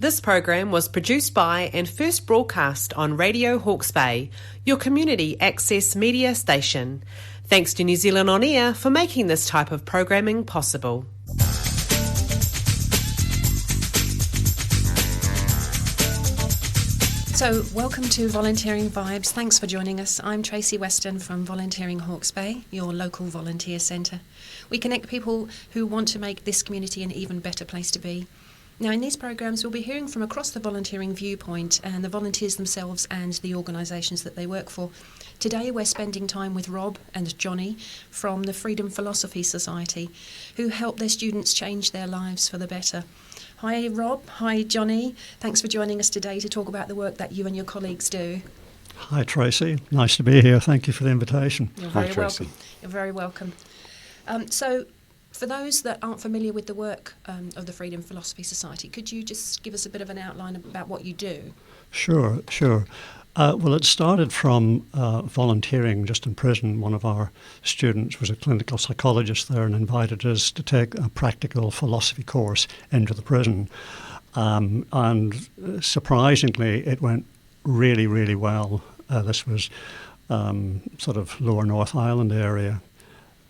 This program was produced by and first broadcast on Radio Hawke's Bay, your community access media station. Thanks to New Zealand On Air for making this type of programming possible. So, welcome to Volunteering Vibes. Thanks for joining us. I'm Tracy Weston from Volunteering Hawke's Bay, your local volunteer centre. We connect people who want to make this community an even better place to be. Now, in these programmes, we'll be hearing from across the volunteering viewpoint and the volunteers themselves and the organisations that they work for. Today, we're spending time with Rob and Johnny from the Freedom Philosophy Society, who help their students change their lives for the better. Hi Rob, hi Johnny. Thanks for joining us today to talk about the work that you and your colleagues do. Hi Tracy, nice to be here. Thank you for the invitation. You're very welcome. You're very welcome. So, for those that aren't familiar with the work of the Freedom Philosophy Society, could you just give us a bit of an outline about what you do? Sure. Well, it started from volunteering just in prison. One of our students was a clinical psychologist there and invited us to take a practical philosophy course into the prison. And surprisingly, it went really, really well. This was sort of Lower North Island area.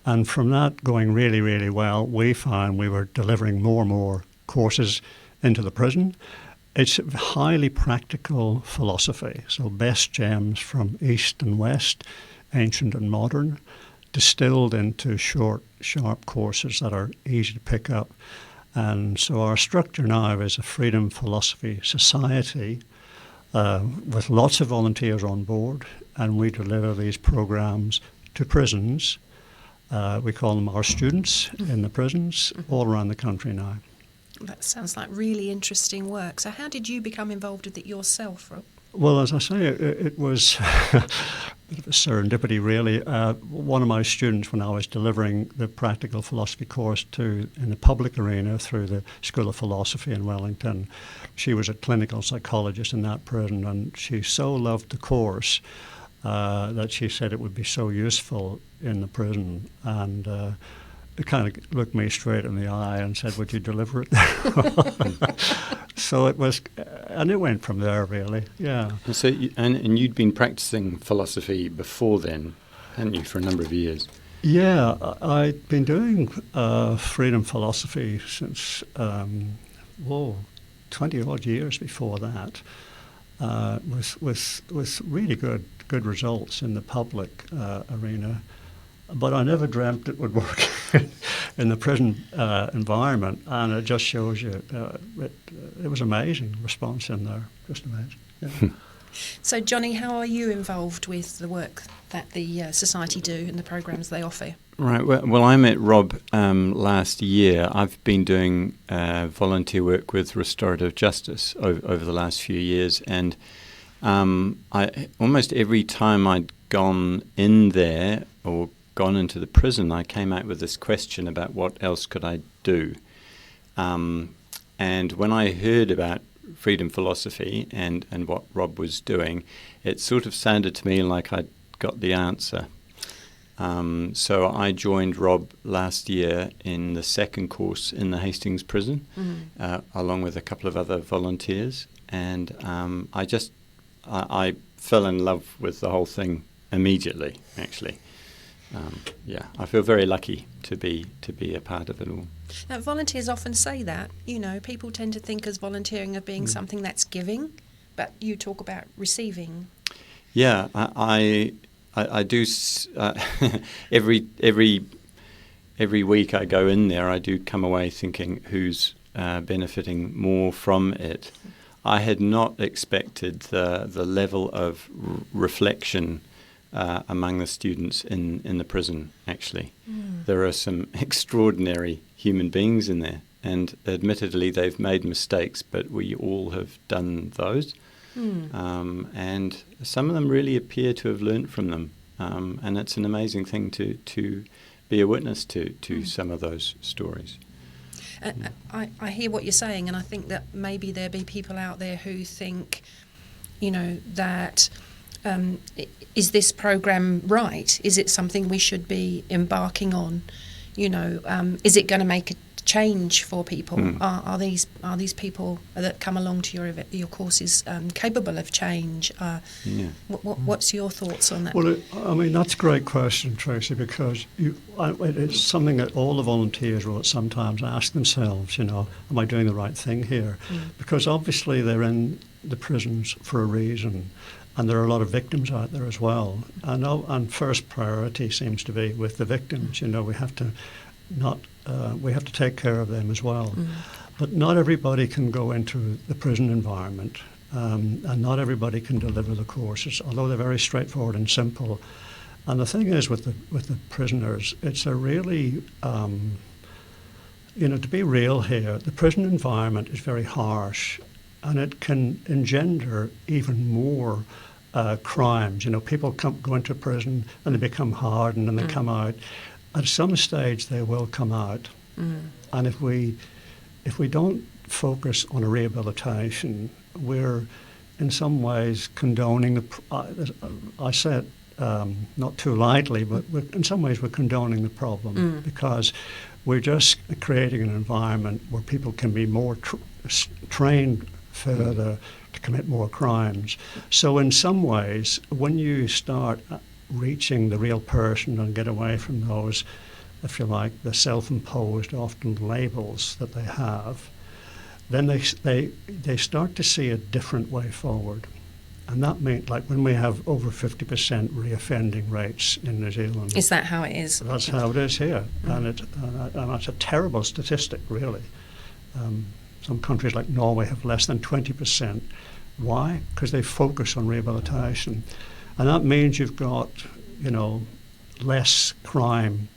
And from that going really, really well, we found we were delivering more and more courses into the prison. It's highly practical philosophy, so best gems from East and West, ancient and modern, distilled into short, sharp courses that are easy to pick up. And so our structure now is a Freedom Philosophy Society with lots of volunteers on board, and we deliver these programs to prisons. We call them our students in the prisons all around the country now. That sounds like really interesting work. So how did you become involved with it yourself, Rob? Well, as I say, it was a bit of a serendipity, really. One of my students, when I was delivering the practical philosophy course in the public arena through the School of Philosophy in Wellington, she was a clinical psychologist in that prison, and she so loved the course that she said it would be so useful in the prison. And it kind of looked me straight in the eye and said, would you deliver it? So it was, and it went from there, really, yeah. So, and you'd been practicing philosophy before then, hadn't you, for a number of years? Yeah, I'd been doing freedom philosophy since, 20-odd years before that, with really good results in the public arena. But I never dreamt it would work in the prison environment, and it just shows you it was amazing response in there, just amazing. Yeah. So, Johnny, how are you involved with the work that the Society do and the programs they offer? Right. Well, I met Rob last year. I've been doing volunteer work with restorative justice over the last few years, and I almost every time I'd gone in there or gone into the prison, I came out with this question about what else could I do. And when I heard about freedom philosophy and what Rob was doing, it sort of sounded to me like I'd got the answer. So I joined Rob last year in the second course in the Hastings prison, along with a couple of other volunteers. And I fell in love with the whole thing immediately, actually. I feel very lucky to be a part of it all. Now, volunteers often say that. You know, people tend to think as volunteering of being something that's giving, but you talk about receiving. Yeah, I do. Every week I go in there, I do come away thinking who's benefiting more from it. I had not expected the level of reflection among the students in the prison, actually. There are some extraordinary human beings in there, and admittedly they've made mistakes, but we all have done those. And some of them really appear to have learnt from them, and it's an amazing thing to be a witness to some of those stories. I hear what you're saying, and I think that maybe there be people out there who think, you know, that is this program right? Is it something we should be embarking on? You know, is it going to make a change for people? Are these people that come along to your courses capable of change? What's your thoughts on that? Well, I mean, that's a great question, Tracy, because it's something that all the volunteers will sometimes ask themselves, you know, am I doing the right thing here? Because obviously they're in the prisons for a reason, and there are a lot of victims out there as well. And first priority seems to be with the victims. You know, we have to take care of them as well. But not everybody can go into the prison environment, and not everybody can deliver the courses, although they're very straightforward and simple. And the thing is, with the prisoners, it's a really, to be real here, the prison environment is very harsh, and it can engender even more crimes. You know, people go into prison and they become hardened and they come out. At some stage, they will come out. And if we don't focus on a rehabilitation, we're in some ways condoning I say it not too lightly, but in some ways we're condoning the problem, because we're just creating an environment where people can be more trained further to commit more crimes. So in some ways, when you start reaching the real person and get away from those, if you like, the self-imposed often labels that they have, then they start to see a different way forward. And that means, like, when we have over 50% reoffending rates in New Zealand. Is that how it is? That's how it is here. And that's a terrible statistic, really. Some countries like Norway have less than 20%. Why? Because they focus on rehabilitation. And that means you've got, less crime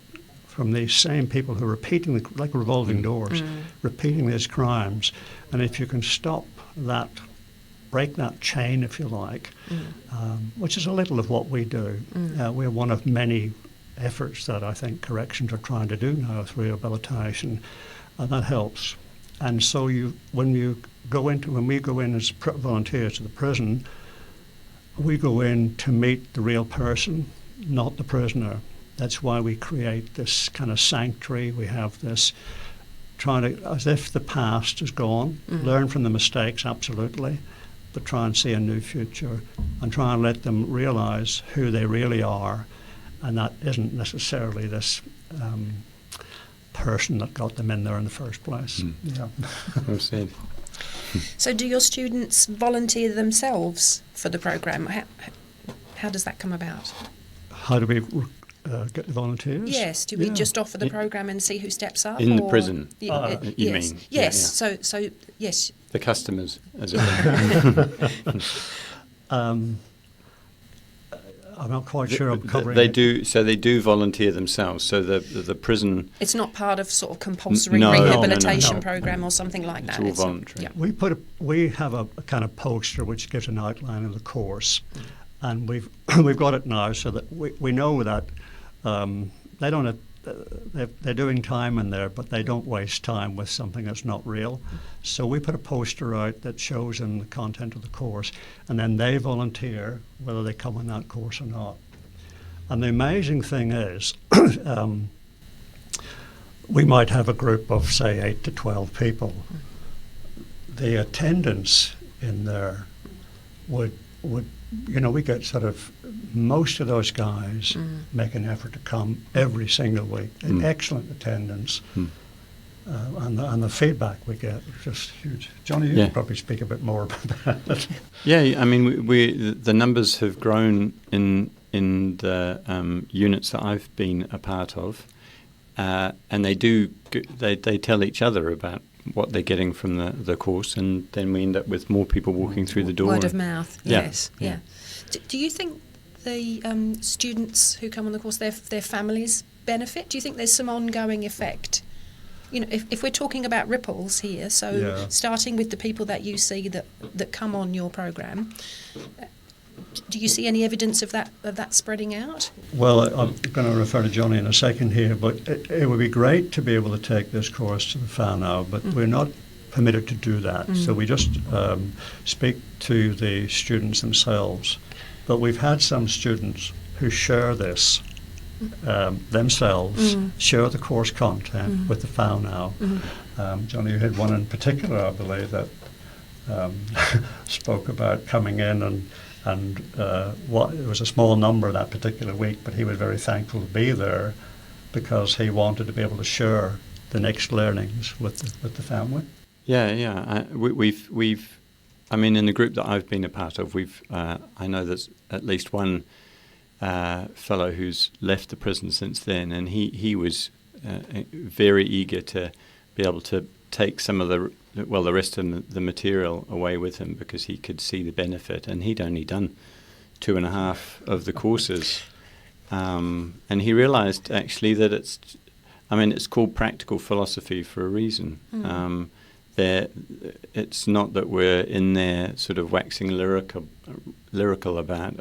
from these same people who are repeating, like revolving doors, repeating these crimes. And if you can stop that, break that chain, if you like, which is a little of what we do. We're one of many efforts that I think corrections are trying to do now with rehabilitation, and that helps. And so when we go in as volunteers to the prison, we go in to meet the real person, not the prisoner. That's why we create this kind of sanctuary. We have this as if the past is gone, learn from the mistakes, absolutely, but try and see a new future and try and let them realise who they really are, and that isn't necessarily this person that got them in there in the first place. Yeah. Well said. So do your students volunteer themselves for the programme? How does that come about? How do we get the volunteers? Yes, do we just offer the programme and see who steps up? In the prison, you yes. mean? Yes, Yeah. So yes. The customers, as it were. I'm not quite sure I'm covering They do volunteer themselves. So the prison. It's not part of sort of compulsory rehabilitation program or something like that. It's all voluntary. We have a kind of poster which gives an outline of the course, and we've got it now so that we know that they don't. They're doing time in there, but they don't waste time with something that's not real. So we put a poster out that shows them the content of the course, and then they volunteer whether they come on that course or not. And the amazing thing is, we might have a group of, say, 8 to 12 people. The attendance in there would we get sort of most of those guys make an effort to come every single week. Excellent attendance. And the feedback we get is just huge. Johnny, you could probably speak a bit more about that. Yeah, I mean, the numbers have grown in the units that I've been a part of, and they tell each other about what they're getting from the course, and then we end up with more people walking through the door. Word of mouth, yes. Yeah. Do you think the students who come on the course, their families benefit? Do you think there's some ongoing effect? If we're talking about ripples here, starting with the people that you see that come on your programme, do you see any evidence of that spreading out? Well, I'm going to refer to Johnny in a second here, but it would be great to be able to take this course to the whānau, but we're not permitted to do that. So we just speak to the students themselves. But we've had some students who share this themselves share the course content with the whānau. Johnny, you had one in particular, I believe, that spoke about coming in and it was a small number that particular week, but he was very thankful to be there because he wanted to be able to share the next learnings with the family. Yeah. We've. I mean, in the group that I've been a part of, I know there's at least one fellow who's left the prison since then, and he was very eager to be able to take some of the rest of the material away with him because he could see the benefit, and he'd only done 2.5 of the courses, and he realised actually that it's called practical philosophy for a reason. It's not that we're in there sort of waxing lyrical about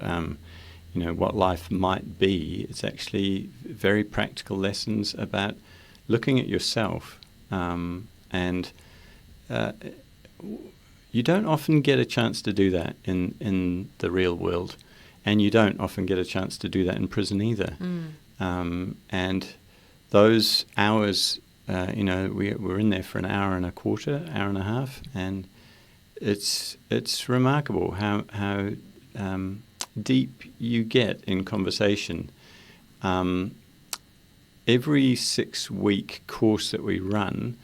what life might be. It's actually very practical lessons about looking at yourself, and you don't often get a chance to do that in the real world, and you don't often get a chance to do that in prison either. And those hours, we're in there for an hour and a quarter, hour and a half, and it's remarkable how deep you get in conversation. Every 6-week course that we run,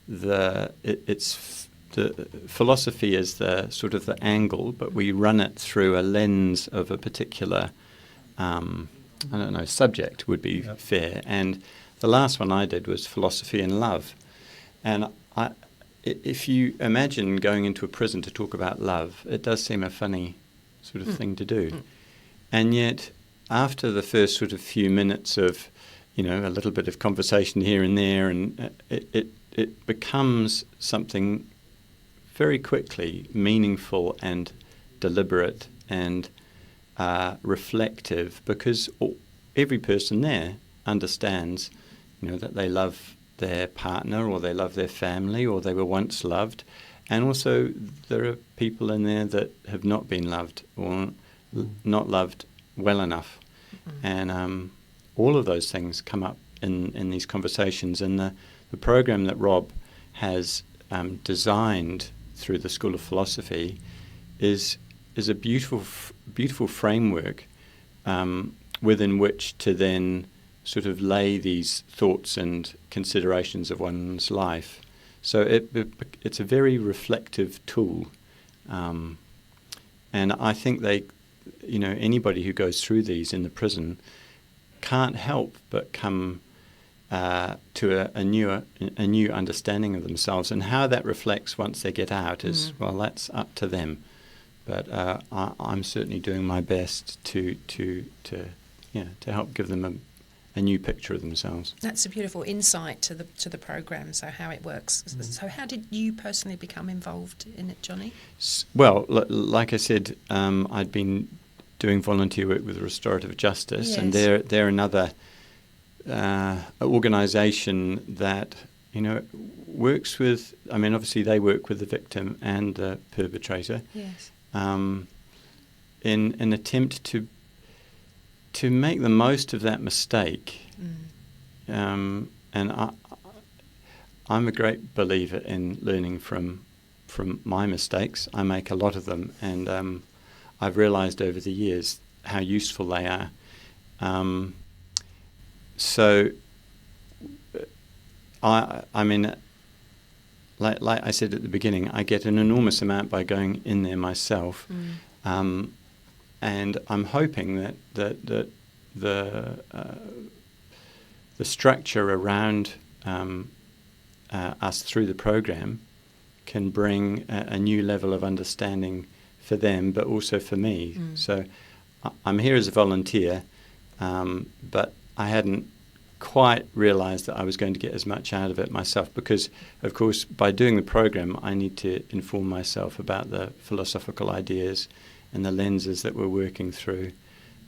it's the philosophy is the sort of the angle, but we run it through a lens of a particular, subject would be fair. And the last one I did was philosophy and love. And if you imagine going into a prison to talk about love, it does seem a funny sort of thing to do. And yet, after the first sort of few minutes of, a little bit of conversation here and there, and it becomes something very quickly meaningful and deliberate and reflective, because every person there understands, that they love their partner or they love their family or they were once loved. And also there are people in there that have not been loved or not loved well enough. And all of those things come up in these conversations. And the program that Rob has designed through the School of Philosophy is a beautiful framework within which to then sort of lay these thoughts and considerations of one's life. So it's a very reflective tool, and I think anybody who goes through these in the prison can't help but come to a new understanding of themselves, and how that reflects once they get out is that's up to them. But I'm certainly doing my best to help give them a new picture of themselves. That's a beautiful insight to the program. So how it works. So how did you personally become involved in it, Johnny? Well, like I said, I'd been doing volunteer work with Restorative Justice, and they're another organisation that works with. I mean, obviously they work with the victim and the perpetrator. Yes. In an attempt to make the most of that mistake. And I'm a great believer in learning from my mistakes. I make a lot of them, and I've realised over the years how useful they are. So, I mean, like I said at the beginning, I get an enormous amount by going in there myself. And I'm hoping that the structure around us through the program can bring a new level of understanding for them, but also for me. So I'm here as a volunteer, but I hadn't quite realised that I was going to get as much out of it myself, because, of course, by doing the program, I need to inform myself about the philosophical ideas and the lenses that we're working through.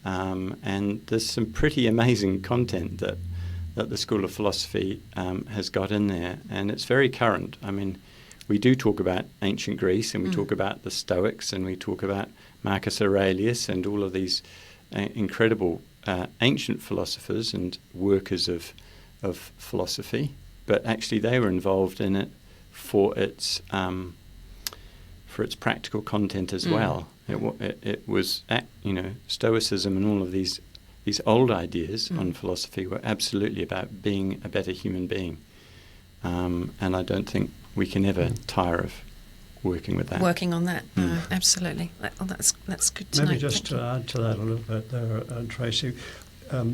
And there's some pretty amazing content that the School of Philosophy has got in there, and it's very current. I mean, we do talk about ancient Greece, and we talk about the Stoics, and we talk about Marcus Aurelius and all of these incredible ancient philosophers and workers of philosophy, but actually they were involved in it for its practical content as well. It was, Stoicism and all of these old ideas on philosophy were absolutely about being a better human being, and I don't think we can ever tire of working with that. Working on that, no, absolutely. That's good to know. Maybe just to add to that a little bit there, Tracy,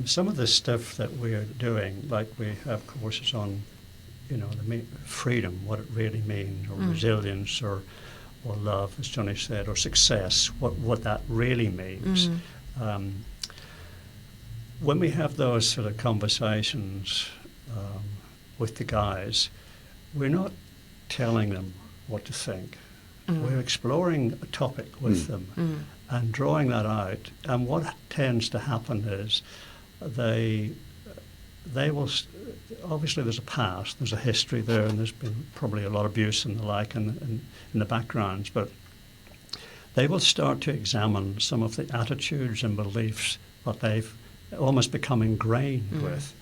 some of the stuff that we are doing, like we have courses on, the freedom, what it really means, or resilience, or love, as Johnny said, or success, what that really means. When we have those sort of conversations with the guys, we're not telling them what to think. We're exploring a topic with them and drawing that out. And what tends to happen is they will, obviously there's a past, there's a history there, and there's been probably a lot of abuse and the like in the backgrounds, but they will start to examine some of the attitudes and beliefs that they've almost become ingrained with,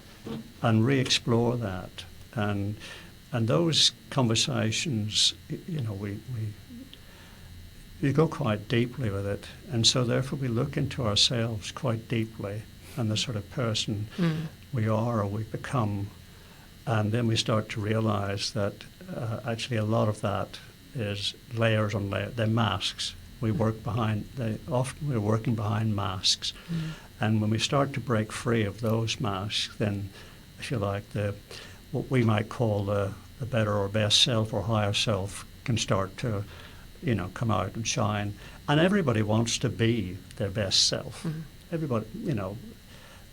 and re-explore that. And those conversations, we go quite deeply with it, and so therefore we look into ourselves quite deeply and the sort of person we are or we become, and then we start to realise that actually a lot of that is layers on layers. They're masks. We're working behind masks, and when we start to break free of those masks, then, if you like, what we might call the better or best self or higher self can start to, come out and shine. And everybody wants to be their best self. Everybody,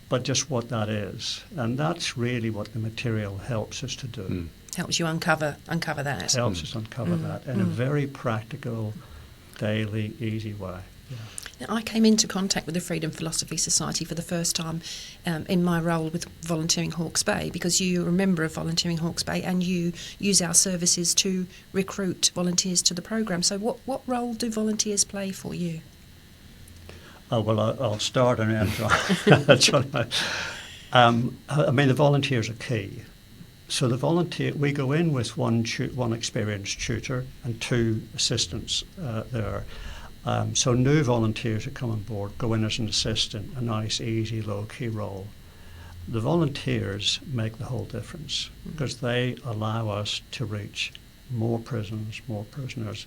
but just what that is. And that's really what the material helps us to do. Helps you uncover that. Helps us uncover that in a very practical, daily, easy way. Yeah. Now, I came into contact with the Freedom Philosophy Society for the first time in my role with Volunteering Hawke's Bay, because you're a member of Volunteering Hawke's Bay and you use our services to recruit volunteers to the programme. So what role do volunteers play for you? Oh, well, I'll start and end. The volunteers are key. So we go in with one experienced tutor and 2 assistants there. So new volunteers who come on board go in as an assistant, a nice, easy, low-key role. The volunteers make the whole difference because they allow us to reach more prisoners.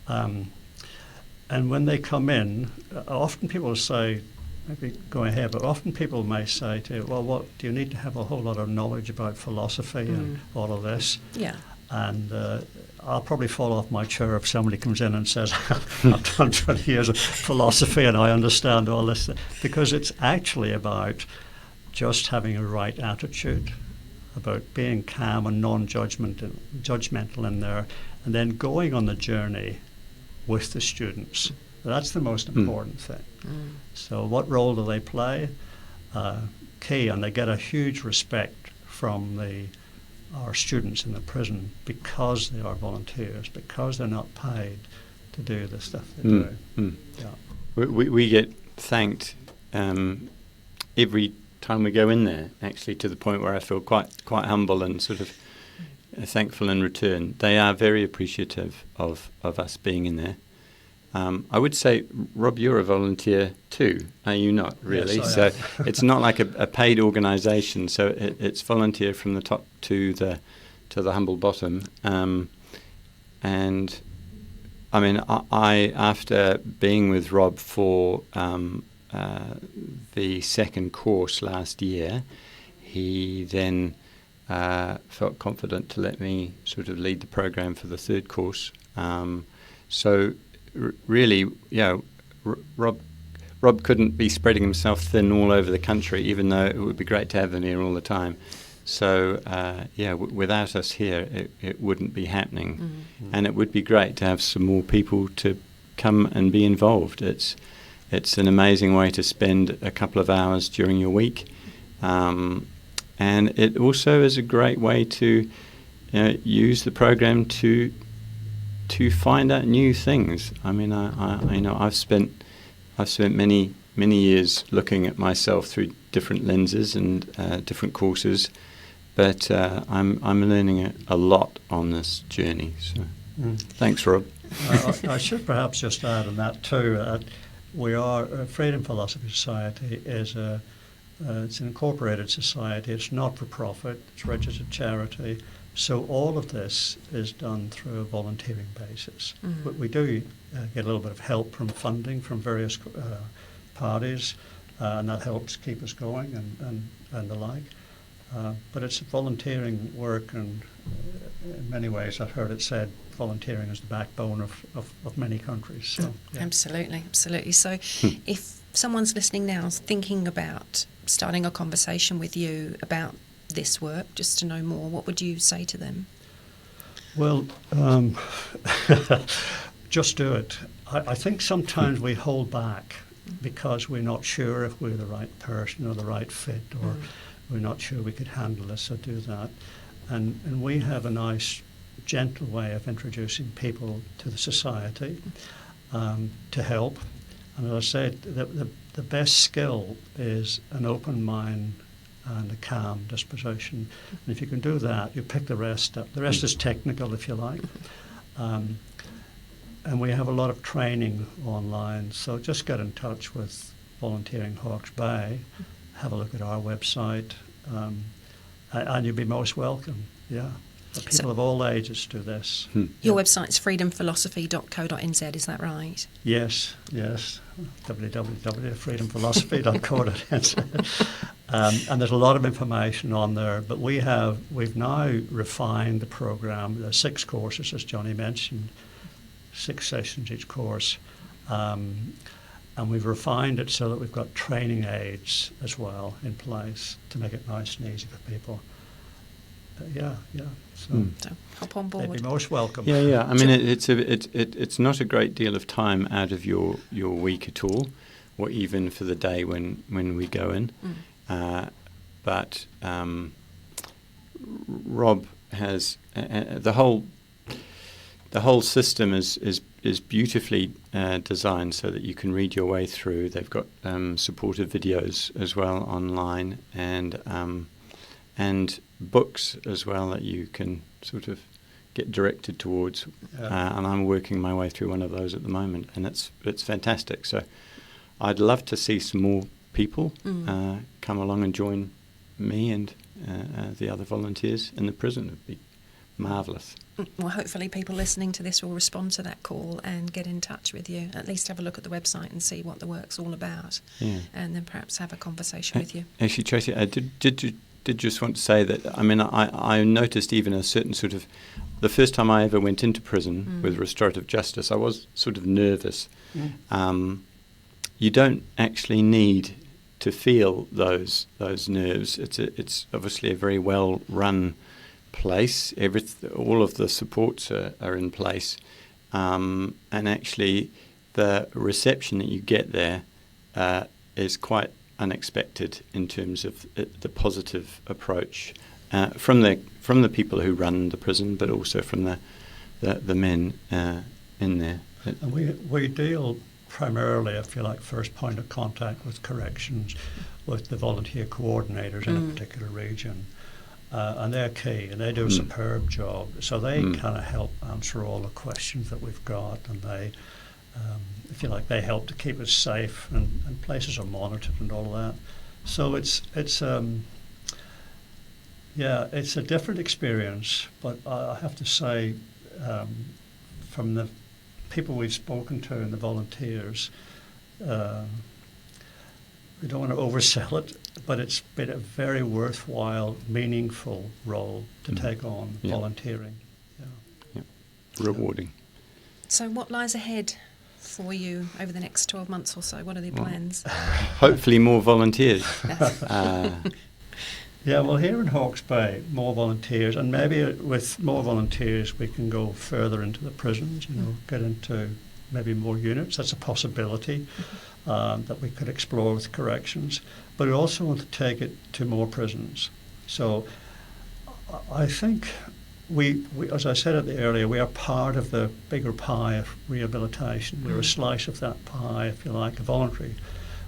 And when they come in, often people say, maybe go ahead, but often people may say to you, well, what do you need to have a whole lot of knowledge about philosophy and all of this? Yeah. And I'll probably fall off my chair if somebody comes in and says, I've done 20 years of philosophy and I understand all this, because it's actually about just having a right attitude, about being calm and non-judgmental in there, and then going on the journey with the students. That's the most important thing. So what role do they play? Key, and they get a huge respect from our students in the prison because they are volunteers, because they're not paid to do the stuff they do. Yeah. We get thanked every time we go in there, actually, to the point where I feel quite humble and sort of thankful in return. They are very appreciative of us being in there. I would say, Rob, you're a volunteer too, are you not, really? Yes, so it's not like a paid organisation, so it's volunteer from the top to the humble bottom. And I mean, I after being with Rob for the second course last year, he then felt confident to let me sort of lead the program for the third course. So really, Rob couldn't be spreading himself thin all over the country, even though it would be great to have him here all the time. So, without us here, it wouldn't be happening. And it would be great to have some more people to come and be involved. It's an amazing way to spend a couple of hours during your week. And it also is a great way to use the program to find out new things. I mean, I've spent many many years looking at myself through different lenses and different courses, but I'm learning a lot on this journey. So, thanks, Rob. I should perhaps just add on that too. We are Freedom Philosophy Society is it's an incorporated society. It's not for profit. It's registered charity. So all of this is done through a volunteering basis. But we do get a little bit of help from funding from various parties, and that helps keep us going and the like. But it's volunteering work, and in many ways I've heard it said volunteering is the backbone of many countries. So, yeah. Absolutely. So if someone's listening now thinking about starting a conversation with you about this work, just to know more, what would you say to them? Well, just do it. I think sometimes we hold back because we're not sure if we're the right person or the right fit, or we're not sure we could handle this or do that. And we have a nice, gentle way of introducing people to the society to help. And as I said, the best skill is an open mind and a calm disposition. And if you can do that, you pick the rest up. The rest is technical, if you like. And we have a lot of training online, so just get in touch with Volunteering Hawke's Bay, have a look at our website, and you'll be most welcome. Yeah. People of all ages do this. Your website's freedomphilosophy.co.nz, is that right? Yes, www.freedomphilosophy.co.nz. And there's a lot of information on there, but we've now refined the program. There's 6 courses, as Johnny mentioned, 6 sessions each course. And we've refined it so that we've got training aids as well in place to make it nice and easy for people. So hop on board. They'd be most welcome. Yeah. I mean, it's not a great deal of time out of your week at all, or even for the day when we go in. But Rob has the whole system is beautifully designed so that you can read your way through. They've got supportive videos as well online, and books as well that you can sort of get directed towards. And I'm working my way through one of those at the moment, and it's fantastic. So I'd love to see some more people come along and join me and the other volunteers in the prison. It would be marvellous. Well, hopefully people listening to this will respond to that call and get in touch with you. At least have a look at the website and see what the work's all about, and then perhaps have a conversation with you. Actually, Tracy, I did just want to say that, I mean, I noticed even a certain sort of, the first time I ever went into prison with restorative justice, I was sort of nervous. You don't actually need to feel those nerves. It's obviously a very well run place. All of the supports are in place, and actually the reception that you get there is quite unexpected in terms of the positive approach from the people who run the prison, but also from the men in there. And we deal primarily, if you like, first point of contact with corrections, with the volunteer coordinators in a particular region. And they're key, and they do a superb job. So they kind of help answer all the questions that we've got, and they, if you like, they help to keep us safe, and places are monitored and all of that. So it's a different experience, but I have to say, from the people we've spoken to and the volunteers, we don't want to oversell it, but it's been a very worthwhile, meaningful role to take on, volunteering. Rewarding. So what lies ahead for you over the next 12 months or so? What are the plans? Hopefully more volunteers. Well, here in Hawke's Bay, more volunteers, and maybe with more volunteers we can go further into the prisons, get into maybe more units. That's a possibility that we could explore with corrections. But we also want to take it to more prisons. So I think we, as I said earlier, we are part of the bigger pie of rehabilitation. We're a slice of that pie, if you like, a voluntary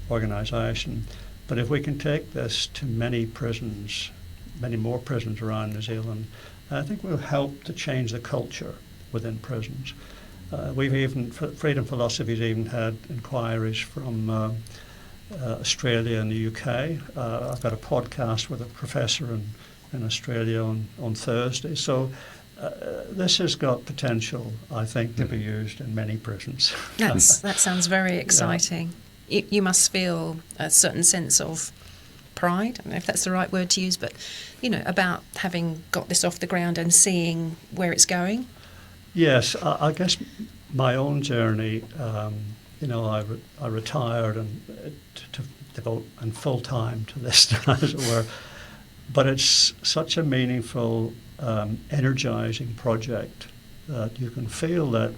organisation. But if we can take this to many prisons, many more prisons around New Zealand, I think we'll help to change the culture within prisons. We've even, Freedom Philosophy's even had inquiries from Australia and the UK. I've got a podcast with a professor in Australia on Thursday. So this has got potential, I think, to be used in many prisons. That sounds very exciting. Yeah. You must feel a certain sense of pride, I don't know if that's the right word to use, but, about having got this off the ground and seeing where it's going. Yes, I guess my own journey, I retired and to devote and full time to this, as it were. But it's such a meaningful, energizing project that you can feel that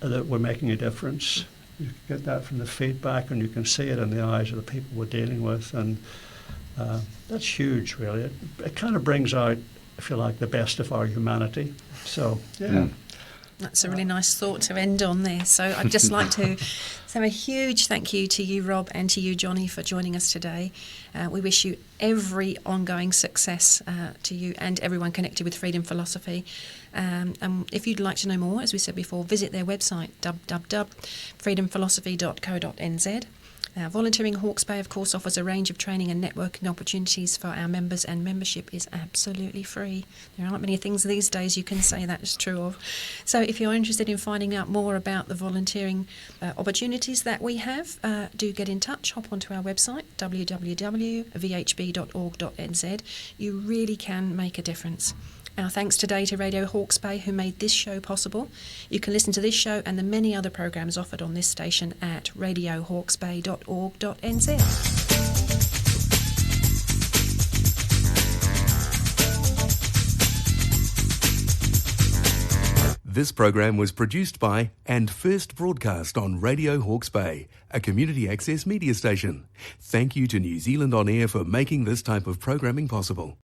we're making a difference. You get that from the feedback, and you can see it in the eyes of the people we're dealing with, and that's huge, really. It kind of brings out, if you like, the best of our humanity. So, yeah. Mm. That's a really nice thought to end on there. So I'd just like to say a huge thank you to you, Rob, and to you, Johnny, for joining us today. We wish you every ongoing success to you and everyone connected with Freedom Philosophy. And if you'd like to know more, as we said before, visit their website, www.freedomphilosophy.co.nz. Volunteering Hawke's Bay, of course, offers a range of training and networking opportunities for our members, and membership is absolutely free. There aren't many things these days you can say that is true of. So if you're interested in finding out more about the volunteering opportunities that we have, do get in touch. Hop onto our website, www.vhb.org.nz. You really can make a difference. Our thanks today to Radio Hawke's Bay, who made this show possible. You can listen to this show and the many other programmes offered on this station at radiohawksbay.org.nz. This program was produced by and first broadcast on Radio Hawke's Bay, a community access media station. Thank you to New Zealand On Air for making this type of programming possible.